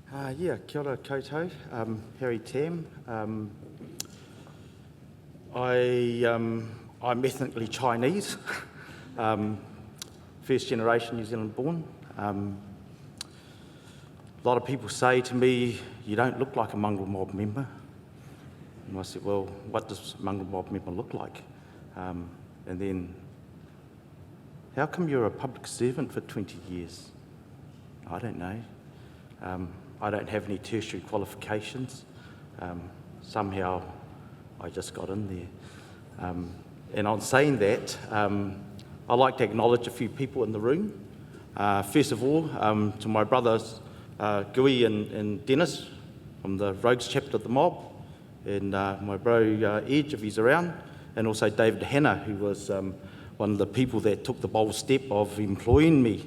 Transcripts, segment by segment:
Kia ora koutou, Harry Tam. I'm ethnically Chinese, first generation New Zealand born. A lot of people say to me, you don't look like a mongrel mob member. And I said, well, what does a mongrel mob member look like? And then, how come you're a public servant for 20 years? I don't know. I don't have any tertiary qualifications. Somehow I just got in there. And on saying that, I'd like to acknowledge a few people in the room. First of all, to my brothers Gui and Dennis from the Rogues chapter of the mob, and my bro Edge, if he's around, and also David Hanna, who was one of the people that took the bold step of employing me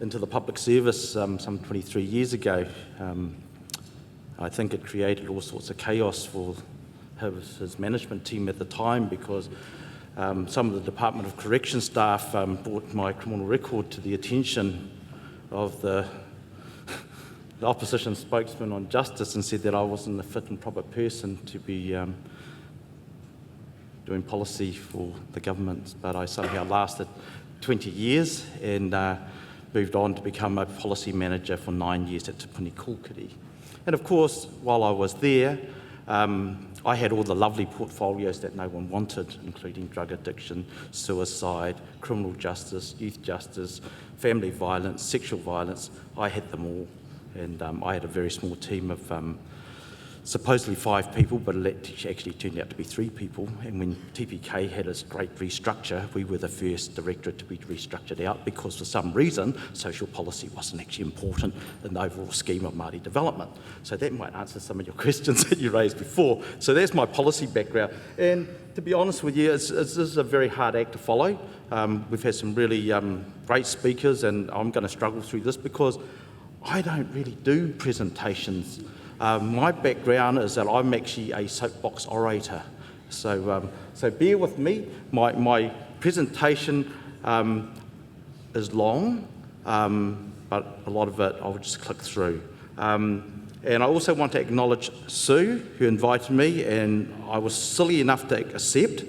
into the public service some 23 years ago. I think it created all sorts of chaos for his management team at the time, because some of the Department of Corrections staff brought my criminal record to the attention of the opposition spokesman on justice and said that I wasn't a fit and proper person to be doing policy for the government. But I somehow lasted 20 years and moved on to become a policy manager for 9 years at Te Puni Kōkiri. And of course, while I was there, I had all the lovely portfolios that no one wanted, including drug addiction, suicide, criminal justice, youth justice, family violence, sexual violence. I had them all. And I had a very small team of supposedly 5 people, but it actually turned out to be 3 people. And when TPK had its great restructure, we were the first directorate to be restructured out because for some reason social policy wasn't actually important in the overall scheme of Māori development. So that might answer some of your questions that you raised before. So that's my policy background. And to be honest with you, this is a very hard act to follow. We've had some really great speakers, and I'm going to struggle through this because I don't really do presentations. My background is that I'm actually a soapbox orator. So bear with me. My presentation is long, but a lot of it I'll just click through. And I also want to acknowledge Sue, who invited me, and I was silly enough to accept,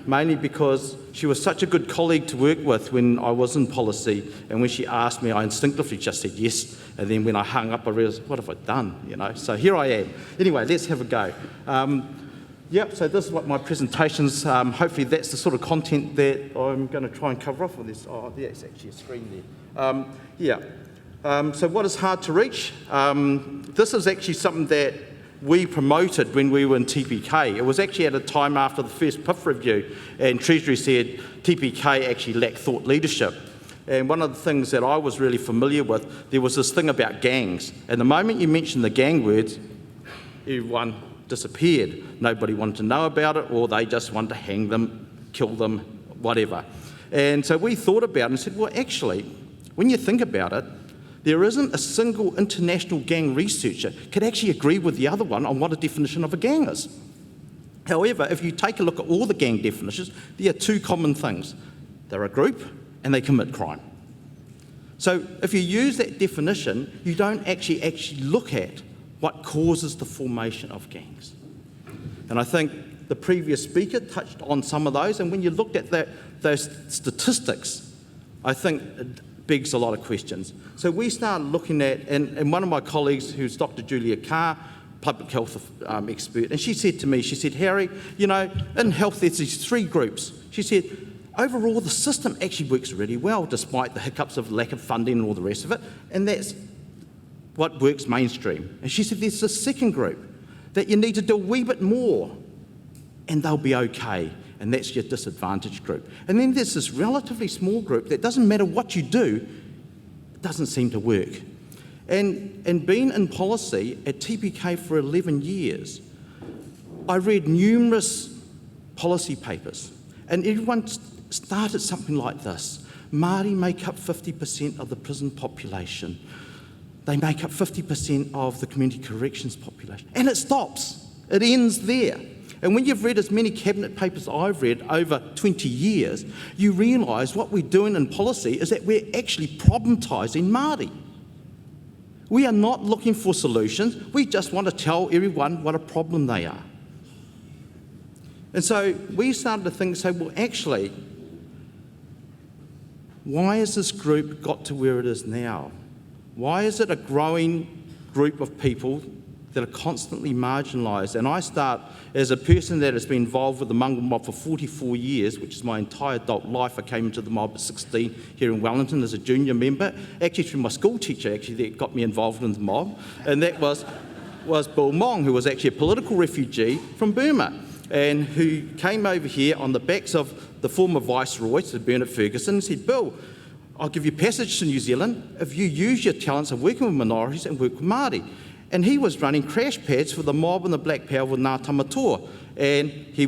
mainly because she was such a good colleague to work with when I was in policy, and when she asked me, I instinctively just said yes, and then when I hung up, I realised, what have I done, you know? So here I am. Anyway, let's have a go. So this is what my presentation's, hopefully that's the sort of content that I'm going to try and cover off with this. Oh, there's actually a screen there. So what is hard to reach? This is actually something that we promoted when we were in TPK. It was actually at a time after the first PIF review, and Treasury said TPK actually lacked thought leadership. And one of the things that I was really familiar with, there was this thing about gangs. And the moment you mentioned the gang words, everyone disappeared. Nobody wanted to know about it, or they just wanted to hang them, kill them, whatever. And so we thought about it and said, well, actually, when you think about it, there isn't a single international gang researcher could actually agree with the other one on what a definition of a gang is. However, if you take a look at all the gang definitions, there are 2 common things. They're a group and they commit crime. So if you use that definition, you don't actually look at what causes the formation of gangs. And I think the previous speaker touched on some of those, and when you looked at those statistics, I think it begs a lot of questions. So we started looking at, and one of my colleagues, who's Dr. Julia Carr, public health expert, and she said to me, she said, Harry, you know, in health there's these 3 groups. She said, overall the system actually works really well despite the hiccups of lack of funding and all the rest of it, and that's what works mainstream. And she said there's a second group that you need to do a wee bit more and they'll be okay. And that's your disadvantaged group. And then there's this relatively small group that doesn't matter what you do, it doesn't seem to work. And being in policy at TPK for 11 years, I read numerous policy papers, and everyone started something like this. Māori make up 50% of the prison population. They make up 50% of the community corrections population. And it stops. It ends there. And when you've read as many cabinet papers I've read over 20 years, you realise what we're doing in policy is that we're actually problemtising Māori. We are not looking for solutions. We just want to tell everyone what a problem they are. And so we started to think, well, actually, why has this group got to where it is now? Why is it a growing group of people that are constantly marginalised? And I start as a person that has been involved with the Mongrel mob for 44 years, which is my entire adult life. I came into the mob at 16 here in Wellington as a junior member, actually through my school teacher that got me involved in the mob, and that was Bill Mong, who was actually a political refugee from Burma, and who came over here on the backs of the former Viceroy, Sir Bernard Ferguson, and said, Bill, I'll give you passage to New Zealand if you use your talents of working with minorities and work with Māori. And he was running crash pads for the mob and the Black Power with Ngā Tamatoa. And he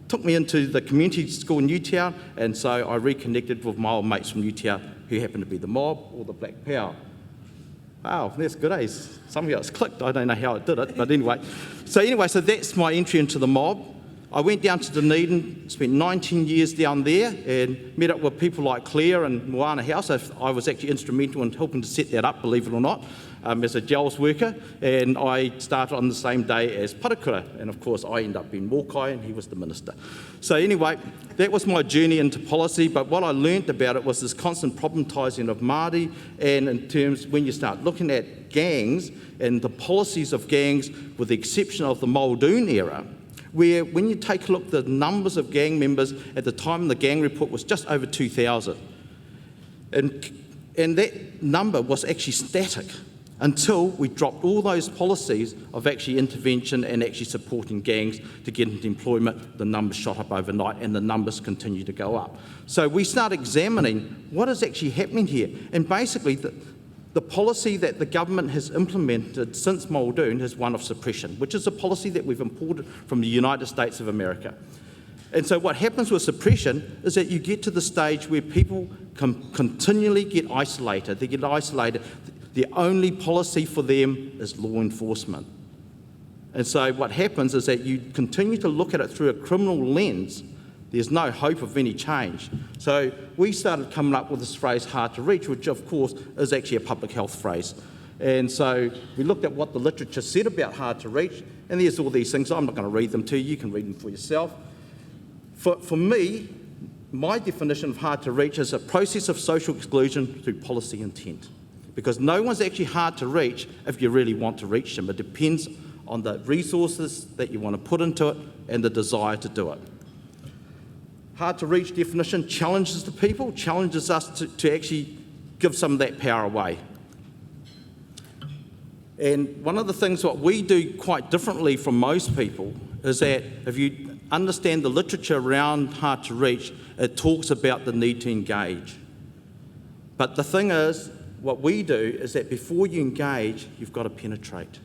took me into the community school in Newtown, and so I reconnected with my old mates from Newtown who happened to be the mob or the Black Power. Wow, that's good, eh? Somehow it's clicked. I don't know how it did it, but anyway. So that's my entry into the mob. I went down to Dunedin, spent 19 years down there, and met up with people like Claire and Moana House. I was actually instrumental in helping to set that up, believe it or not, as a Gels worker, and I started on the same day as Parakura, and of course I ended up being Mokai and he was the minister. So anyway, that was my journey into policy, but what I learnt about it was this constant problemtising of Māori, and in terms when you start looking at gangs and the policies of gangs, with the exception of the Muldoon era, where when you take a look, the numbers of gang members at the time the gang report was just over 2,000. And that number was actually static until we dropped all those policies of actually intervention and actually supporting gangs to get into employment. The numbers shot up overnight and the numbers continue to go up. So we start examining what is actually happening here. And basically the policy that the government has implemented since Muldoon is one of suppression, which is a policy that we've imported from the United States of America. And so what happens with suppression is that you get to the stage where people continually get isolated. They get isolated. The only policy for them is law enforcement. And so what happens is that you continue to look at it through a criminal lens. There's no hope of any change. So we started coming up with this phrase, hard to reach, which of course is actually a public health phrase. And so we looked at what the literature said about hard to reach, and there's all these things. I'm not going to read them to you. You can read them for yourself. For me, my definition of hard to reach is a process of social exclusion through policy intent. Because no one's actually hard to reach if you really want to reach them. It depends on the resources that you want to put into it and the desire to do it. Hard to reach definition challenges the people, challenges us to actually give some of that power away. And one of the things what we do quite differently from most people is that if you understand the literature around hard to reach, it talks about the need to engage. But the thing is, what we do is that before you engage, you've got to penetrate.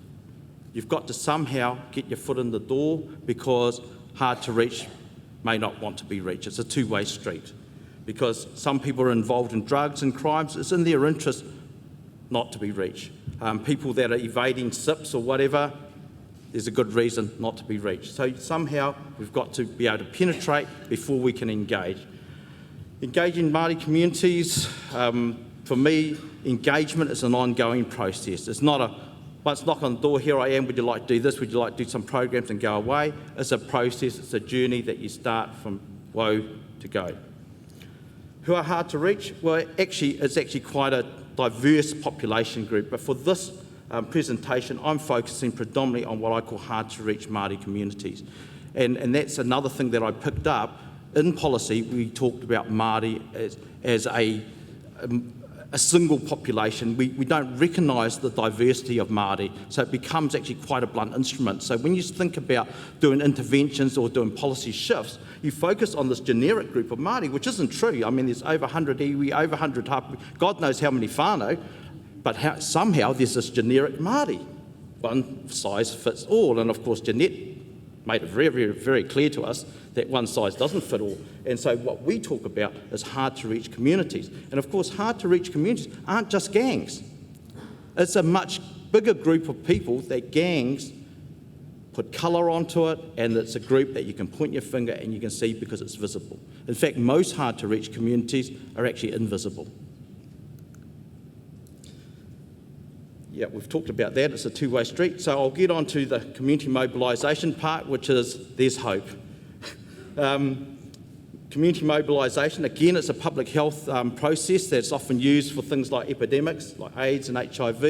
You've got to somehow get your foot in the door, because hard to reach may not want to be reached. It's a two-way street, because some people are involved in drugs and crimes. It's in their interest not to be reached. People that are evading SIPs or whatever, there's a good reason not to be reached. So somehow we've got to be able to penetrate before we can engage. Engaging Māori communities, for me, engagement is an ongoing process. It's not a, once knock on the door, here I am, would you like to do this, would you like to do some programs and go away? It's a process, it's a journey that you start from woe to go. Who are hard to reach? Well, it's actually quite a diverse population group, but for this presentation, I'm focusing predominantly on what I call hard to reach Māori communities. And that's another thing that I picked up. In policy, we talked about Māori as a single population. We don't recognise the diversity of Māori, so it becomes actually quite a blunt instrument. So when you think about doing interventions or doing policy shifts, you focus on this generic group of Māori, which isn't true. I mean, there's over 100 iwi, over 100 hapu, God knows how many whānau, but somehow there's this generic Māori. One size fits all, and of course Jeanette made it very, very, very clear to us that one size doesn't fit all. And so what we talk about is hard to reach communities. And of course, hard to reach communities aren't just gangs. It's a much bigger group of people that gangs put colour onto it, and it's a group that you can point your finger and you can see because it's visible. In fact, most hard to reach communities are actually invisible. Yeah, we've talked about that. It's a two-way street. So I'll get on to the community mobilisation part, which is there's hope. Community mobilisation, again, it's a public health process that's often used for things like epidemics, like AIDS and HIV.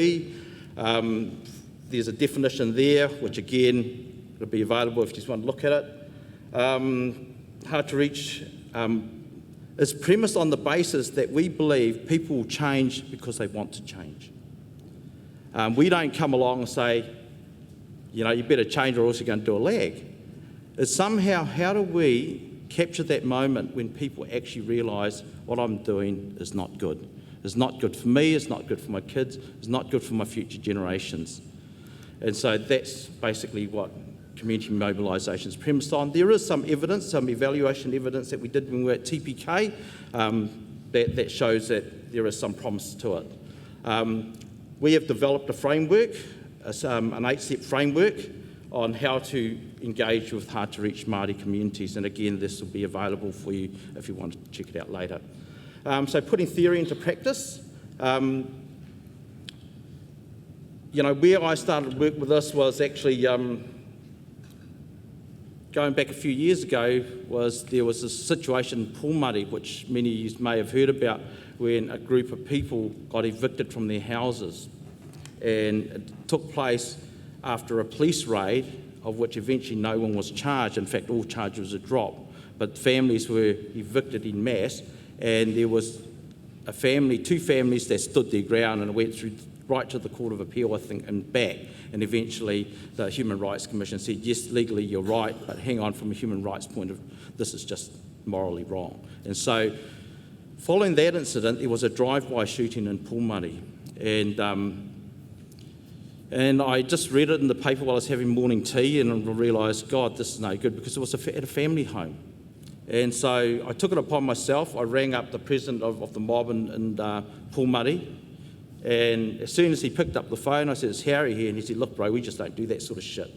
There's a definition there, which again, will be available if you just want to look at it. Hard to reach is premised on the basis that we believe people will change because they want to change. We don't come along and say, you know, you better change or else you're going to do a lag. It's somehow, how do we capture that moment when people actually realise what I'm doing is not good? It's not good for me, it's not good for my kids, it's not good for my future generations. And so that's basically what community mobilisation is premised on. There is some evidence, some evaluation evidence that we did when we were at TPK that shows that there is some promise to it. We have developed a framework, an 8-step framework on how to engage with hard-to-reach Māori communities. And again, this will be available for you if you want to check it out later. So putting theory into practice. You know, where I started work with this was actually going back a few years ago. There was a situation in Pōmari, which many of you may have heard about, when a group of people got evicted from their houses. And it took place after a police raid, of which eventually no one was charged. In fact, all charges were dropped. But families were evicted en masse, and there was two families that stood their ground, and it went through right to the Court of Appeal, I think, and back. And eventually the Human Rights Commission said, yes, legally you're right, but hang on, from a human rights point of view, this is just morally wrong. And so following that incident, there was a drive-by shooting in Pōmari. And I just read it in the paper while I was having morning tea, and I realised, God, this is no good, because it was at a family home. And so I took it upon myself. I rang up the president of the mob in Pōmari, and as soon as he picked up the phone, I said, it's Harry here, and he said, look, bro, we just don't do that sort of shit.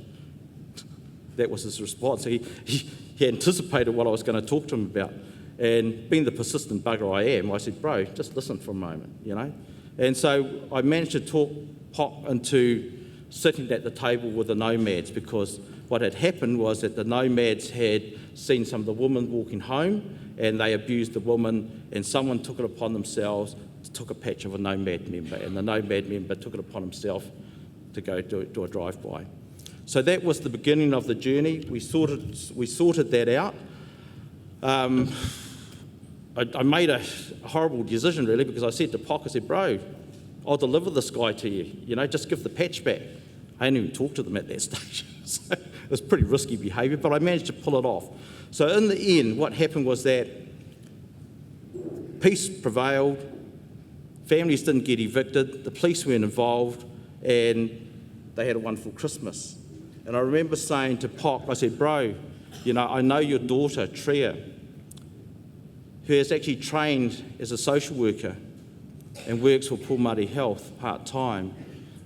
That was his response. He anticipated what I was going to talk to him about. And being the persistent bugger I am, I said, bro, just listen for a moment, you know. And so I managed to pop into sitting at the table with the nomads, because what had happened was that the nomads had seen some of the women walking home, and they abused the woman, and someone took it upon themselves to take a patch of a nomad member, and the nomad member took it upon himself to go do a drive-by. So that was the beginning of the journey. We sorted that out. I made a horrible decision, really, because I said to Pock, I said, bro, I'll deliver this guy to you, you know, just give the patch back. I hadn't even talked to them at that stage. So it was pretty risky behaviour, but I managed to pull it off. So in the end, what happened was that peace prevailed, families didn't get evicted, the police weren't involved, and they had a wonderful Christmas. And I remember saying to Pock, I said, bro, you know, I know your daughter, Tria, who is actually trained as a social worker and works for Pōmari Health part-time.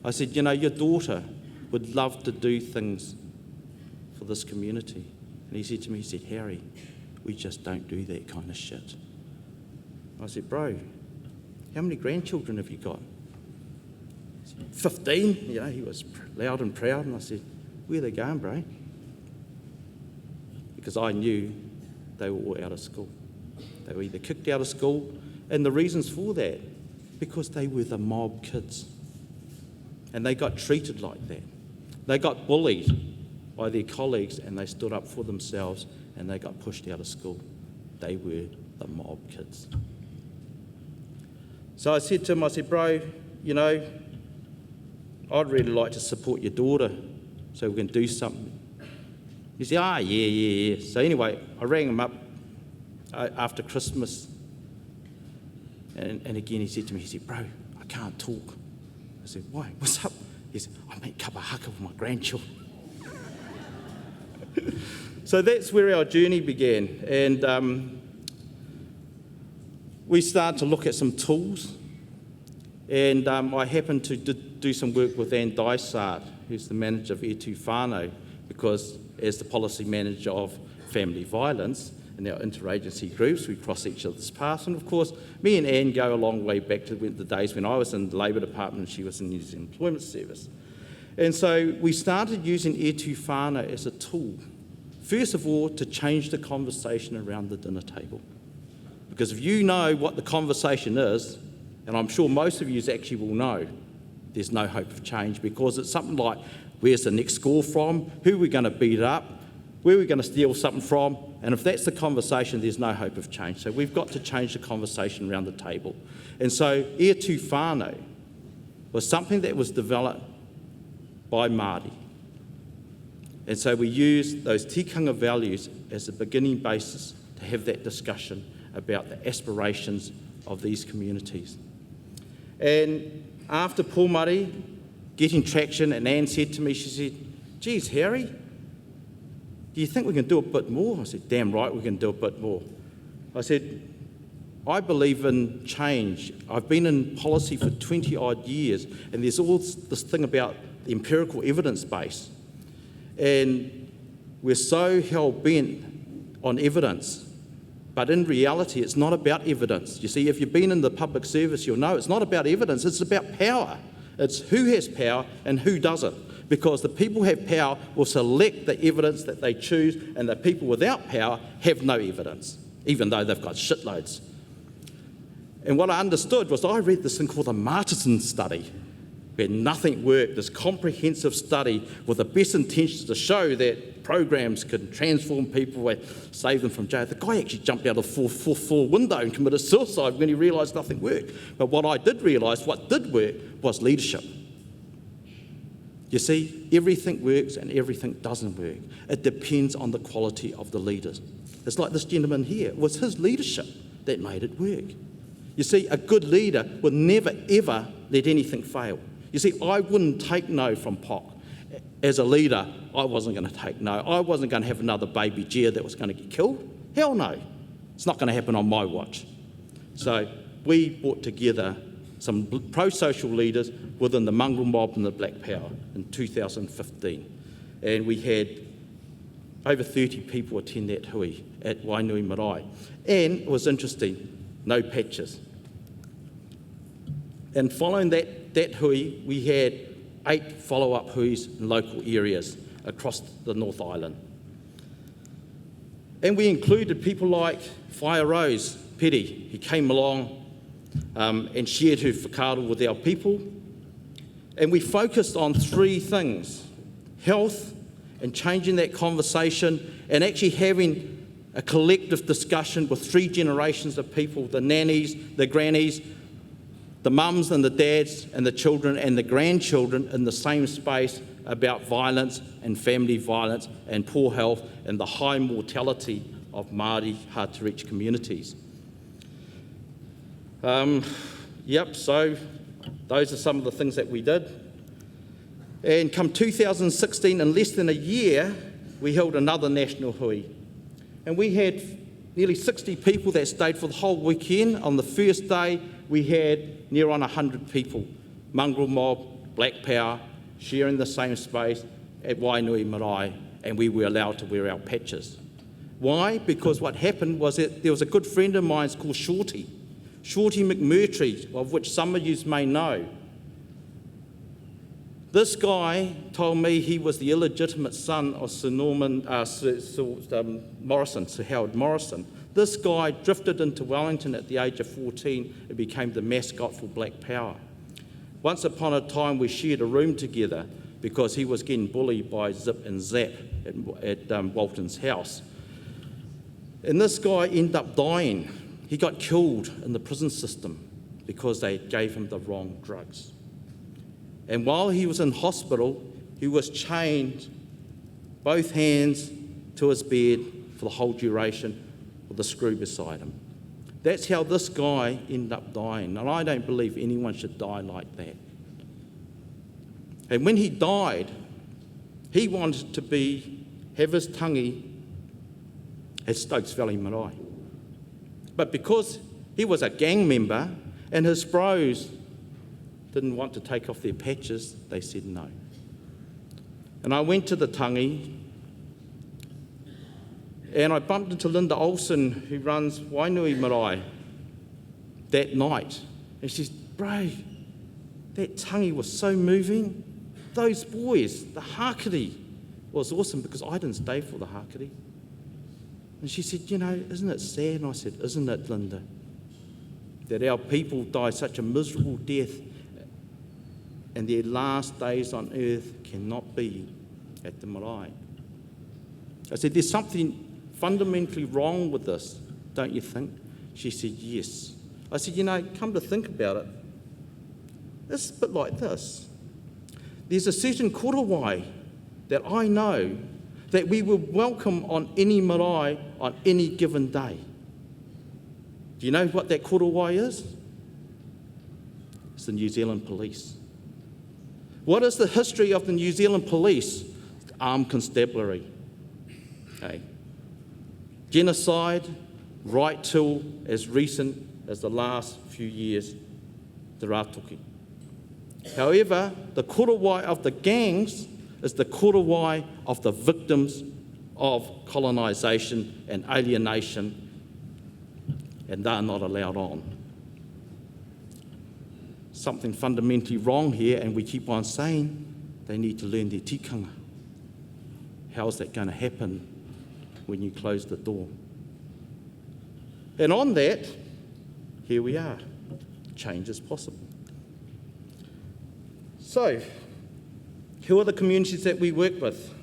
I said, you know, your daughter would love to do things for this community. And he said to me, he said, Harry, we just don't do that kind of shit. I said, bro, how many grandchildren have you got? He said, 15. You know, he was loud and proud. And I said, where are they going, bro? Because I knew they were all out of school. They were either kicked out of school, and the reasons for that, because they were the mob kids. And they got treated like that. They got bullied by their colleagues, and they stood up for themselves, and they got pushed out of school. They were the mob kids. So I said to him, I said, bro, you know, I'd really like to support your daughter so we can do something. He said, yeah. So anyway, I rang him up after Christmas, and again he said to me, he said, bro, I can't talk. I said, why? What's up? He said, I make kapa haka with my grandchildren. So that's where our journey began, and we started to look at some tools, and I happened to do some work with Anne Dysart, who's the manager of H2R, because as the policy manager of family violence, in our interagency groups. We cross each other's paths. And of course, me and Anne go a long way back to the days when I was in the Labour Department and she was in the New Zealand Employment Service. And so we started using e tu whānau as a tool, first of all, to change the conversation around the dinner table. Because if you know what the conversation is, and I'm sure most of you actually will know, there's no hope of change, because it's something like, where's the next score from? Who are we going to beat up? Where are we going to steal something from? And if that's the conversation, there's no hope of change. So we've got to change the conversation around the table. And so e tu whānau was something that was developed by Māori. And so we use those tikanga values as a beginning basis to have that discussion about the aspirations of these communities. And after Pōmari getting traction, and Anne said to me, she said, geez, Harry, do you think we can do a bit more? I said, damn right we can do a bit more. I said, I believe in change. I've been in policy for 20 odd years, and there's all this thing about the empirical evidence base. And we're so hell-bent on evidence, but in reality, it's not about evidence. You see, if you've been in the public service, you'll know it's not about evidence, it's about power. It's who has power and who doesn't. Because the people who have power will select the evidence that they choose, and the people without power have no evidence, even though they've got shitloads. And what I understood was I read this thing called the Martinson study, where nothing worked, this comprehensive study with the best intentions to show that programs can transform people and save them from jail. The guy actually jumped out of the fourth floor window and committed suicide when he realised nothing worked. But what I did realise, what did work, was leadership. You see, everything works and everything doesn't work. It depends on the quality of the leaders. It's like this gentleman here. It was his leadership that made it work. You see, a good leader will never, ever let anything fail. You see, I wouldn't take no from POC. As a leader, I wasn't going to take no. I wasn't going to have another baby Gia that was going to get killed. Hell no. It's not going to happen on my watch. So we brought together some pro-social leaders within the mongrel mob and the Black Power in 2015. And we had over 30 people attend that hui at Wainui Marae. And it was interesting, no patches. And following that hui, we had 8 follow-up huis in local areas across the North Island. And we included people like Whaia Rose Piri. He came along and shared her whakaaro with our people. And we focused on 3 things: health and changing that conversation, and actually having a collective discussion with 3 generations of people, the nannies, the grannies, the mums and the dads and the children and the grandchildren in the same space about violence and family violence and poor health and the high mortality of Māori hard-to-reach communities. So those are some of the things that we did. And come 2016, in less than a year, we held another national hui. And we had nearly 60 people that stayed for the whole weekend. On the first day, we had near on 100 people, mongrel mob, Black Power, sharing the same space at Wainui Marae, and we were allowed to wear our patches. Why? Because what happened was that there was a good friend of mine called Shorty McMurtry, of which some of you may know. This guy told me he was the illegitimate son of Sir Howard Morrison. This guy drifted into Wellington at the age of 14 and became the mascot for Black Power. Once upon a time, we shared a room together because he was getting bullied by Zip and Zap at Walton's house. And this guy ended up dying. He got killed in the prison system because they gave him the wrong drugs. And while he was in hospital, he was chained, both hands to his bed for the whole duration with a screw beside him. That's how this guy ended up dying. And I don't believe anyone should die like that. And when he died, he wanted to have his tangi at Stokes Valley Marae. But because he was a gang member and his bros didn't want to take off their patches, they said no. And I went to the tangi And I bumped into Linda Olsen, who runs Wainui Marae, that night. And she said, bro, that tangi was so moving. Those boys, the hakari, was awesome because I didn't stay for the hakari. And she said, you know, isn't it sad? And I said, isn't it, Linda, that our people die such a miserable death and their last days on earth cannot be at the marae? I said, there's something fundamentally wrong with this, don't you think? She said, yes. I said, you know, come to think about it, it's a bit like this. There's a certain korowai that I know that we will welcome on any marae on any given day. Do you know what that korowai is? It's the New Zealand Police. What is the history of the New Zealand Police? Armed constabulary. Okay. Genocide, right till as recent as the last few years, the rātoki. However, the korowai of the gangs is the korowai of the victims of colonisation and alienation, and they're not allowed on. Something fundamentally wrong here, and we keep on saying they need to learn their tikanga. How's that going to happen when you close the door? And on that, here we are. Change is possible. So, who are the communities that we work with?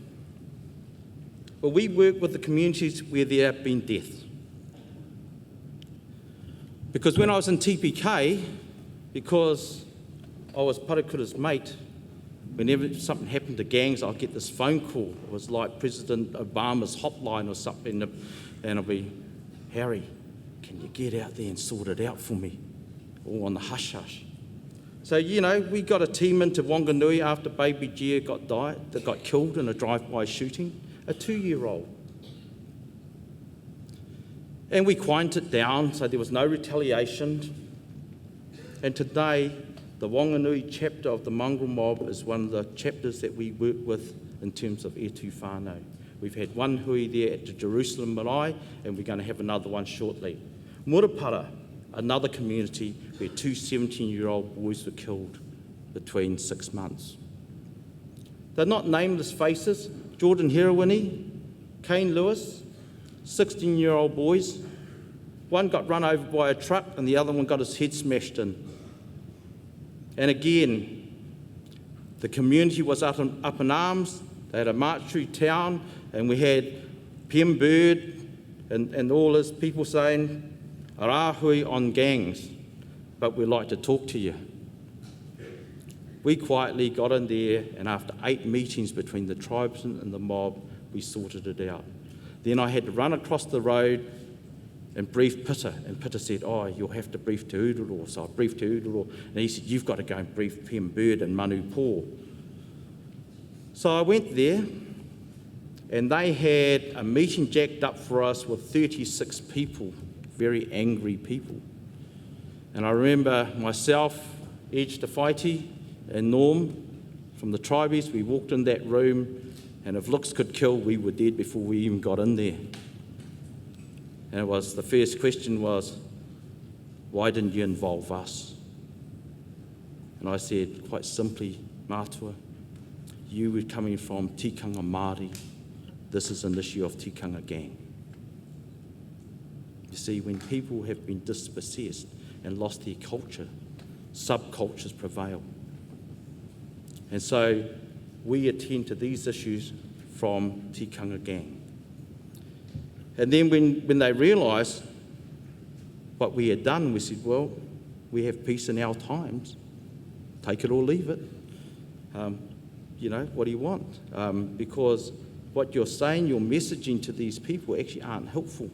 Well, we work with the communities where there have been deaths. Because when I was in TPK, because I was Parakura's mate, whenever something happened to gangs, I'd get this phone call. It was like President Obama's hotline or something, and I'd be, Harry, can you get out there and sort it out for me? All on the hush-hush. So, you know, we got a team into Wanganui after baby Gia got killed in a drive-by shooting, a 2-year-old. And we quieted it down so there was no retaliation. And today, the Wanganui chapter of the mongrel mob is one of the chapters that we work with in terms of e tū whānau. We've had one hui there at the Jerusalem Marae, and we're going to have another one shortly. Murupara, another community where 2 17-year-old boys were killed between 6 months. They're not nameless faces. Jordan Herewini, Kane Lewis, 16-year-old boys. One got run over by a truck and the other one got his head smashed in. And again, the community was up in arms. They had a march through town, and we had Pem Bird and all his people saying, Arahui on gangs, but we'd like to talk to you. We quietly got in there, and after 8 meetings between the tribesmen and the mob, we sorted it out. Then I had to run across the road and brief Pita, and Pita said, oh, you'll have to brief Te Ururo. So I briefed Te Ururo, and he said, you've got to go and brief Pem Bird and Manu Paul. So I went there, and they had a meeting jacked up for us with 36 people, very angry people. And I remember myself, Edge Tawhaiti, and Norm from the Tribes, we walked in that room, and if looks could kill, we were dead before we even got in there. And the first question was, why didn't you involve us? And I said, quite simply, Mātua, you were coming from tikanga Māori. This is an issue of tikanga gang. You see, when people have been dispossessed and lost their culture, subcultures prevail. And so we attend to these issues from tikanga gang. And then when they realised what we had done, we said, well, we have peace in our times. Take it or leave it. You know, what do you want? Because what you're saying, your messaging to these people actually aren't helpful.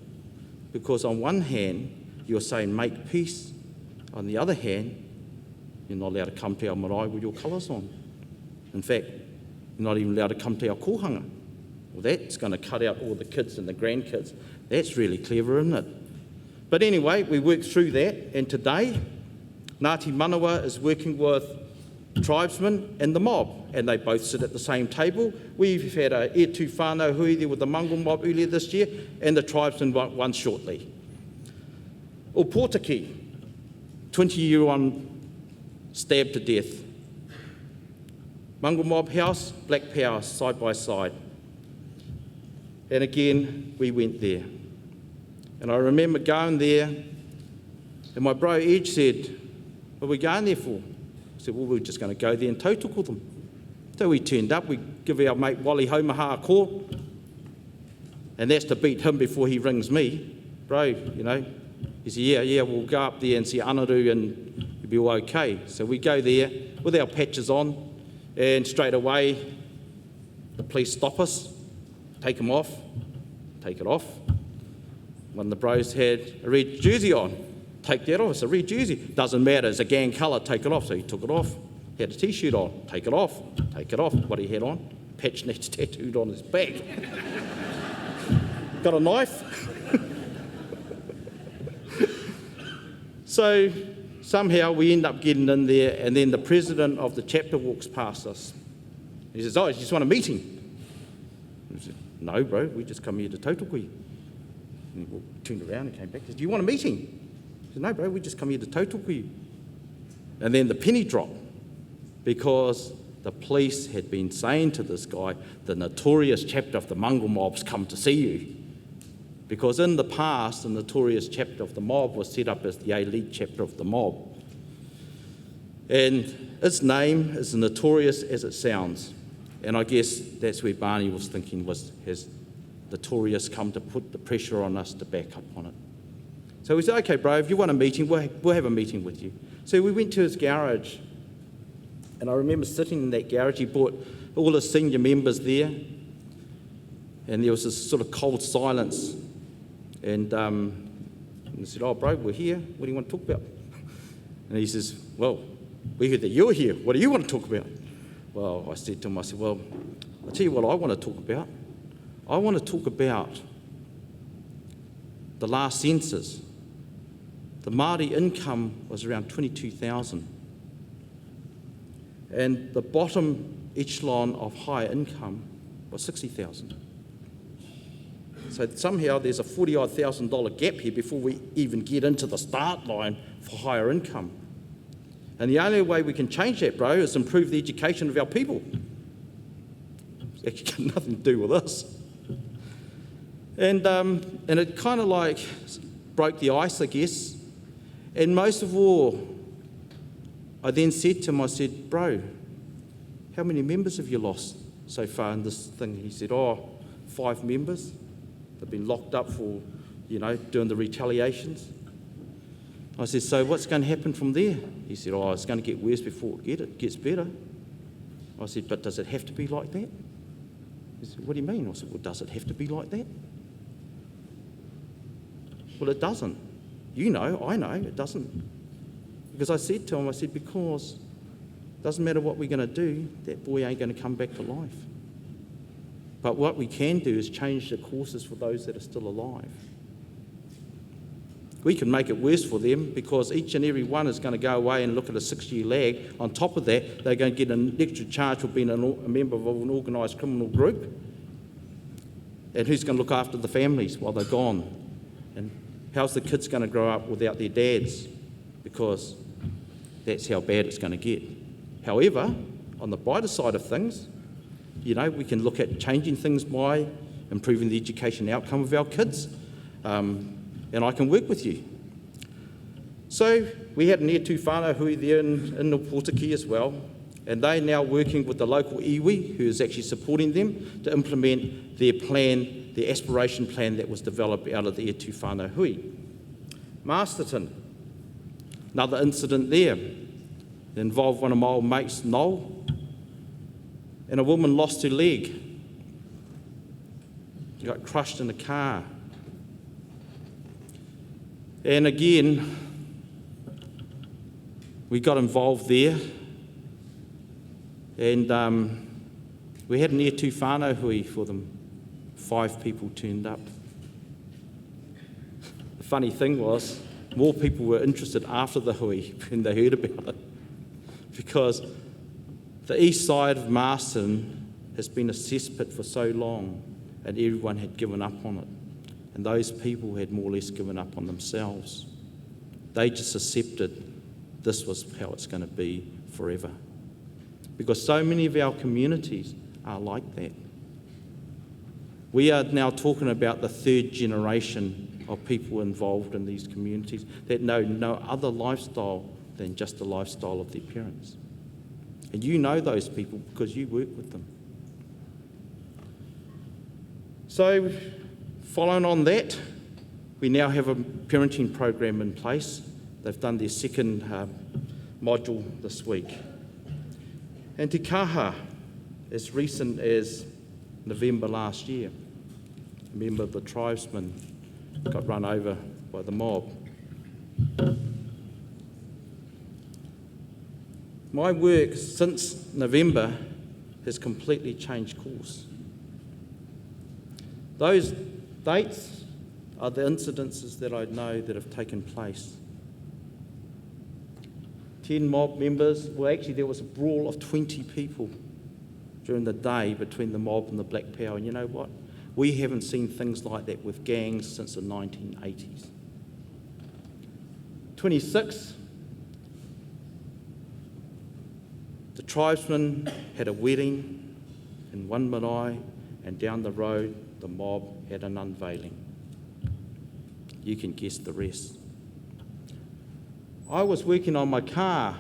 Because on one hand, you're saying make peace. On the other hand, you're not allowed to come to our marae with your colours on. In fact, you're not even allowed to come to our kohanga. Well, that's going to cut out all the kids and the grandkids. That's really clever, isn't it? But anyway, we worked through that, and today, Ngāti Manawa is working with tribesmen and the mob, and they both sit at the same table. We've had a H2R hui there with the Mongrel mob earlier this year, and the tribesmen won shortly. Opotiki, 20-year-old stabbed to death. Mongrel mob house, black power, side by side. And again, we went there. And I remember going there, and my bro Edge said, "What are we going there for?" I said, "Well, we're just going to go there and tautoko them." So we turned up, we give our mate Wally Homaha a call, and that's to beat him before he rings me. "Bro, he said, yeah, we'll go up there and see Anaru and you'll be all okay." So we go there with our patches on, and straight away the police stop us, take them off, take it off. One of the bros had a red jersey on, take that off, it's a red jersey. Doesn't matter, it's a gang colour, take it off. So he took it off. He had a t-shirt on, take it off, take it off. What he had on, patch nets tattooed on his back. Got a knife. So somehow we end up getting in there, and then the president of the chapter walks past us. He says, "Oh, you just want a meeting?" I said, "No, bro, we just come here to tautoko you." And he turned around and came back and said, "Do you want a meeting?" I said, "No, bro, we just come here to tautoko you." And then the penny dropped, because the police had been saying to this guy, "The notorious chapter of the Mongrel mob's come to see you." Because in the past, the notorious chapter of the mob was set up as the elite chapter of the mob. And its name is as notorious as it sounds. And I guess that's where Barney was thinking, has notorious come to put the pressure on us to back up on it. So we said, "Okay, bro, if you want a meeting, we'll have a meeting with you." So we went to his garage, and I remember sitting in that garage. He brought all his senior members there, and there was this sort of cold silence. And I said, "Oh, bro, we're here. What do you want to talk about?" And he says, "Well, we heard that you're here. What do you want to talk about?" Well, I said to him, "Well, I'll tell you what I want to talk about. I want to talk about the last census. The Māori income was around 22,000. And the bottom echelon of higher income was 60,000. So somehow there's a $40,000 gap here before we even get into the start line for higher income. And the only way we can change that, bro, is improve the education of our people." It's actually got nothing to do with us. And it kind of like broke the ice, I guess. And most of all, I then said to him, I said, "Bro, how many members have you lost so far in this thing?" He said, "Oh, 5 members. They've been locked up for, doing the retaliations." I said, "So what's going to happen from there?" He said, "Oh, it's going to get worse before it gets better." I said, "But does it have to be like that?" He said, "What do you mean?" I said, "Well, does it have to be like that?" Well, it doesn't. I know, it doesn't. Because I said to him, because it doesn't matter what we're going to do, that boy ain't going to come back to life. But what we can do is change the courses for those that are still alive. We can make it worse for them, because each and every one is going to go away and look at a 6-year lag. On top of that, they're going to get an extra charge for being a member of an organised criminal group. And who's going to look after the families while they're gone? And how's the kids going to grow up without their dads? Because that's how bad it's going to get. However, on the brighter side of things, we can look at changing things by improving the education outcome of our kids, and I can work with you. So we had an H2R hui there in Opotiki as well, and they're now working with the local iwi, who is actually supporting them to implement their plan, their aspiration plan that was developed out of the H2R hui. Masterton, another incident there. It involved one of my old mates, Noel, and a woman lost her leg. She got crushed in a car. And again, we got involved there, and we had an H2R hui for them. 5 people turned up. The funny thing was, more people were interested after the hui when they heard about it, because The east side of Marston has been a cesspit for so long, and everyone had given up on it. And those people had more or less given up on themselves. They just accepted this was how it's going to be forever. Because so many of our communities are like that. We are now talking about the third generation of people involved in these communities that know no other lifestyle than just the lifestyle of their parents. And you know those people because you work with them. So, following on that, we now have a parenting program in place. They've done their second module this week. And Te Kaha, as recent as November last year, a member of the tribesmen got run over by the mob. My work since November has completely changed course. Those dates are the incidences that I know that have taken place. 10 mob members, well actually there was a brawl of 20 people during the day between the mob and the Black Power, and you know what? We haven't seen things like that with gangs since the 1980s. 26, the tribesmen had a wedding in one marae, and down the road the mob had an unveiling. You can guess the rest. I was working on my car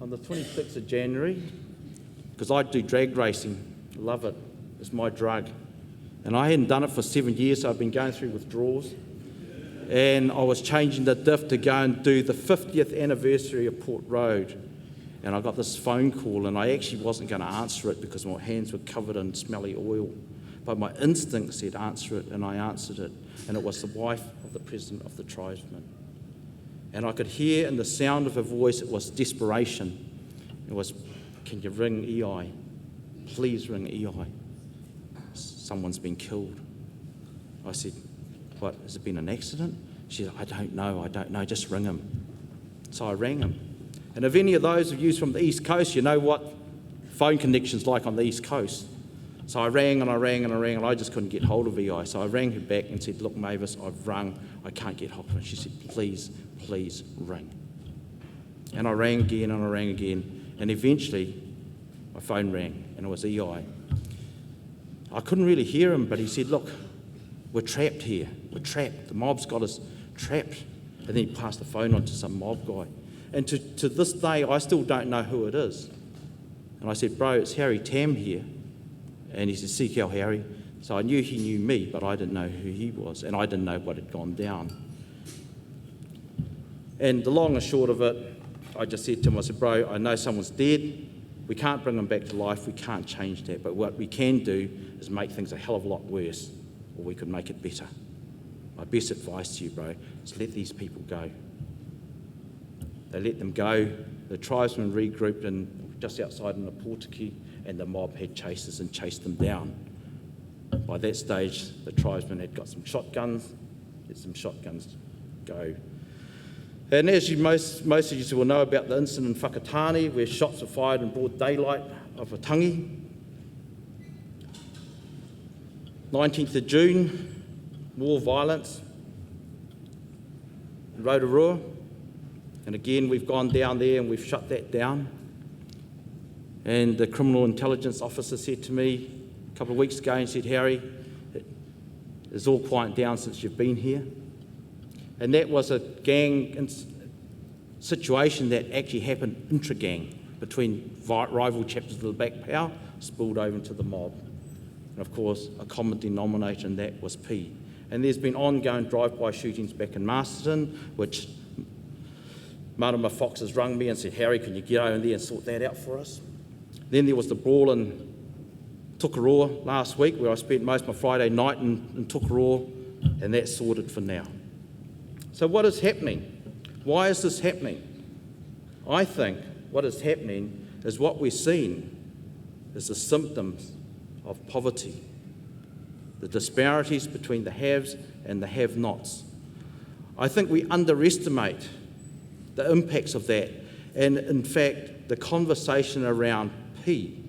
on the 26th of January because I do drag racing. I love it. It's my drug. And I hadn't done it for 7 years, so I've been going through withdrawals. And I was changing the diff to go and do the 50th anniversary of Port Road. And I got this phone call, and I actually wasn't going to answer it because my hands were covered in smelly oil. But my instinct said answer it, and I answered it. And it was the wife of the president of the tribesmen. And I could hear in the sound of her voice, it was desperation. It was, can you ring EI? Please ring EI. Someone's been killed. I said, what, has it been an accident? She said, I don't know, just ring him. So I rang him. And if any of those of you from the East Coast, you know what phone connection's like on the East Coast. So I rang and I rang and I rang, and I just couldn't get hold of EI. So I rang her back and said, look, Mavis, I've rung, I can't get hold of her. She said, please ring. And I rang again and I rang again, and eventually my phone rang, and it was EI. I couldn't really hear him, but he said, look, we're trapped here. We're trapped. The mob's got us trapped. And then he passed the phone on to some mob guy. And to this day, I still don't know who it is. And I said, bro, it's Harry Tam here. And he said, seek out Harry. So I knew he knew me, but I didn't know who he was, and I didn't know what had gone down. And the long and short of it, I just said to him, I said, bro, I know someone's dead. We can't bring them back to life. We can't change that. But what we can do is make things a hell of a lot worse, or we could make it better. My best advice to you, bro, is let these people go. They let them go. The tribesmen regrouped just outside in the Portuguese, and the mob had chasers and chased them down. By that stage, the tribesmen had got some shotguns. Let some shotguns go. And as most of you will know about the incident in Whakatane, where shots were fired in broad daylight of a tangi. 19th of June, more violence in Rotorua. And again, we've gone down there and we've shut that down. And the criminal intelligence officer said to me a couple of weeks ago, and said, Harry, it's all quieted down since you've been here. And that was a gang situation that actually happened intra-gang between rival chapters of the Black Power, spilled over into the mob. And of course, a common denominator in that was P. And there's been ongoing drive-by shootings back in Masterton, which Marama Fox has rung me and said, Harry, can you get over there and sort that out for us? Then there was the brawl in Tukaroa last week, where I spent most of my Friday night in Tukaroa, and that's sorted for now. So what is happening? Why is this happening? I think what is happening is what we're seeing is the symptoms of poverty, the disparities between the haves and the have-nots. I think we underestimate the impacts of that, And in fact, the conversation around P,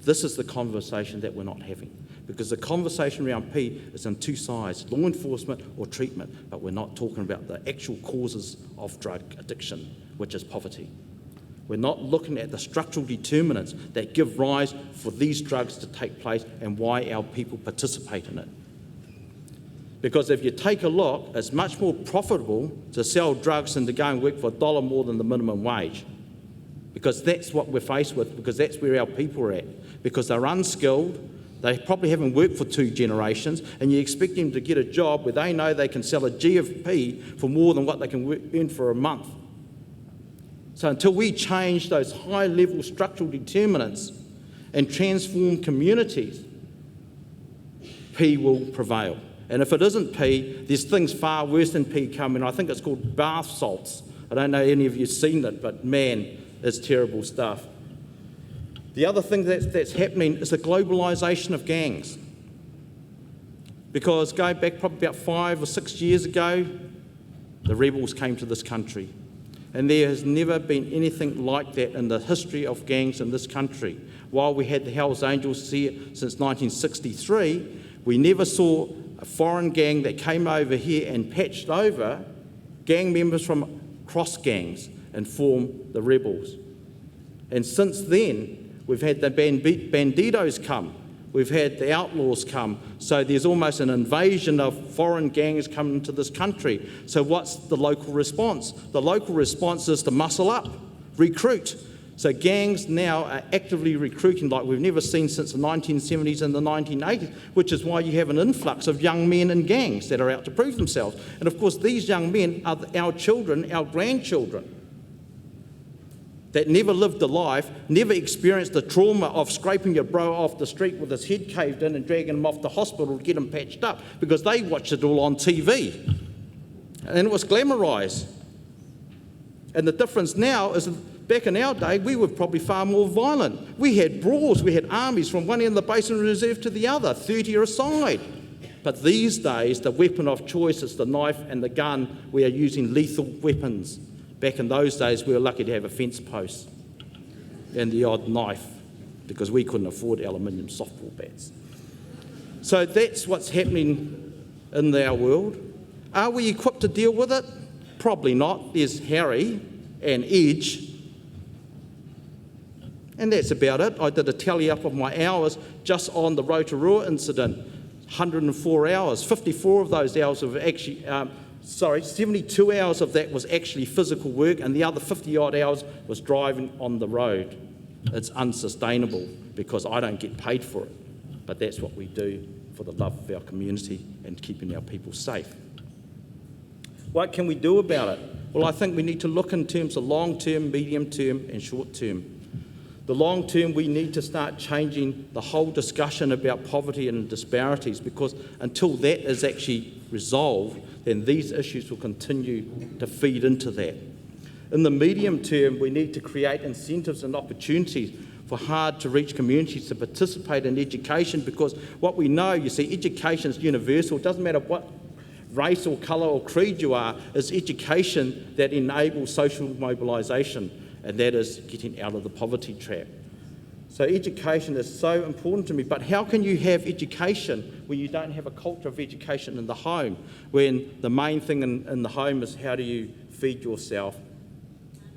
this is the conversation that we're not having. Because the conversation around P is on two sides, law enforcement or treatment, but we're not talking about the actual causes of drug addiction, which is poverty. We're not looking at the structural determinants that give rise for these drugs to take place and why our people participate in it. Because if you take a look, it's much more profitable to sell drugs than to go and work for $1 more than the minimum wage. Because that's what we're faced with, because that's where our people are at. Because they're unskilled, they probably haven't worked for 2 generations, and you expect them to get a job where they know they can sell a GFP for more than what they can earn for a month. So until we change those high-level structural determinants and transform communities, P will prevail. And if it isn't P, there's things far worse than P coming. I think it's called bath salts. I don't know any of you have seen it, but man, it's terrible stuff. The other thing that's happening is the globalization of gangs. Because going back probably about 5 or 6 years ago, the rebels came to this country. And there has never been anything like that in the history of gangs in this country. While we had the Hells Angels here since 1963, we never saw a foreign gang that came over here and patched over gang members from cross gangs and formed the rebels. And since then, we've had the banditos come, we've had the outlaws come, so there's almost an invasion of foreign gangs coming into this country. So what's the local response? The local response is to muscle up, recruit. So gangs now are actively recruiting like we've never seen since the 1970s and the 1980s, which is why you have an influx of young men in gangs that are out to prove themselves. And of course, these young men are our children, our grandchildren, that never lived a life, never experienced the trauma of scraping your bro off the street with his head caved in and dragging him off to hospital to get him patched up, because they watched it all on TV. And it was glamorised. And the difference now is, back in our day, we were probably far more violent. We had brawls, we had armies from one end of the Basin Reserve to the other, 30 a side. But these days, the weapon of choice is the knife and the gun. We are using lethal weapons. Back in those days, we were lucky to have a fence post and the odd knife, because we couldn't afford aluminium softball bats. So that's what's happening in our world. Are we equipped to deal with it? Probably not. There's Harry and Edge, and that's about it. I did a tally up of my hours just on the Aotearoa incident, 104 hours. 54 of those hours have actually 72 hours of that was actually physical work, and the other 50-odd hours was driving on the road. It's unsustainable because I don't get paid for it, but that's what we do for the love of our community and keeping our people safe. What can we do about it? Well, I think we need to look in terms of long-term, medium-term and short-term. The long term, we need to start changing the whole discussion about poverty and disparities, because until that is actually resolved, then these issues will continue to feed into that. In the medium term, we need to create incentives and opportunities for hard-to-reach communities to participate in education, because what we know, you see, education is universal. It doesn't matter what race or colour or creed you are, it's education that enables social mobilisation, and that is getting out of the poverty trap. So education is so important to me, but how can you have education when you don't have a culture of education in the home, when the main thing in the home is how do you feed yourself,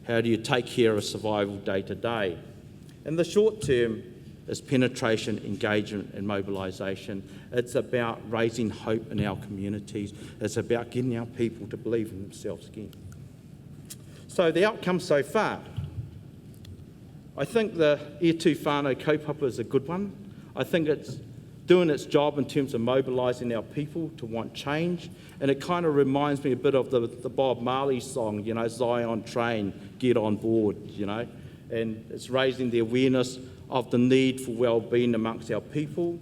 how do you take care of survival day to day? In the short term is penetration, engagement and mobilisation. It's about raising hope in our communities. It's about getting our people to believe in themselves again. So the outcome so far, I think the E Tū Whānau kaupapa is a good one. I think it's doing its job in terms of mobilising our people to want change, and it kind of reminds me a bit of the Bob Marley song, you know, Zion Train, get on board, you know, and it's raising the awareness of the need for well-being amongst our people.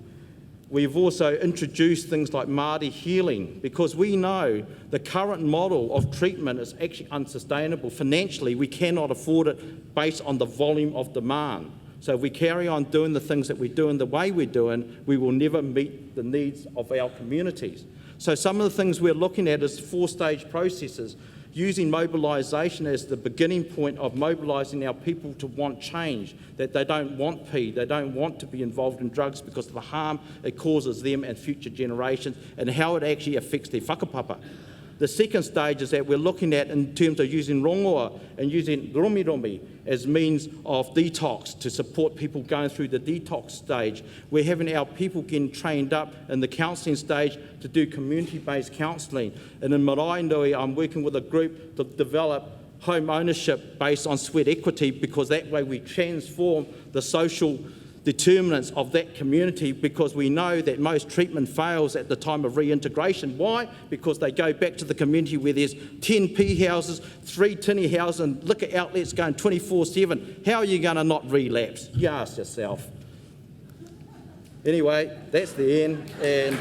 We've also introduced things like Māori healing, because we know the current model of treatment is actually unsustainable. Financially, we cannot afford it based on the volume of demand. So if we carry on doing the things that we're doing the way we're doing, we will never meet the needs of our communities. So some of the things we're looking at is 4-stage processes. using mobilisation as the beginning point of mobilising our people to want change, that they don't want they don't want to be involved in drugs because of the harm it causes them and future generations, and how it actually affects their whakapapa. The second stage is that we're looking at in terms of using rongoa and using romi as means of detox to support people going through the detox stage. We're having our people getting trained up in the counselling stage to do community-based counselling. And in Maraenui, I'm working with a group to develop home ownership based on sweat equity, because that way we transform the social determinants of that community, because we know that most treatment fails at the time of reintegration. Why? Because they go back to the community where there's 10 pea houses, 3 tinny houses and liquor outlets going 24/7. How are you going to not relapse? You ask yourself. Anyway, that's the end. And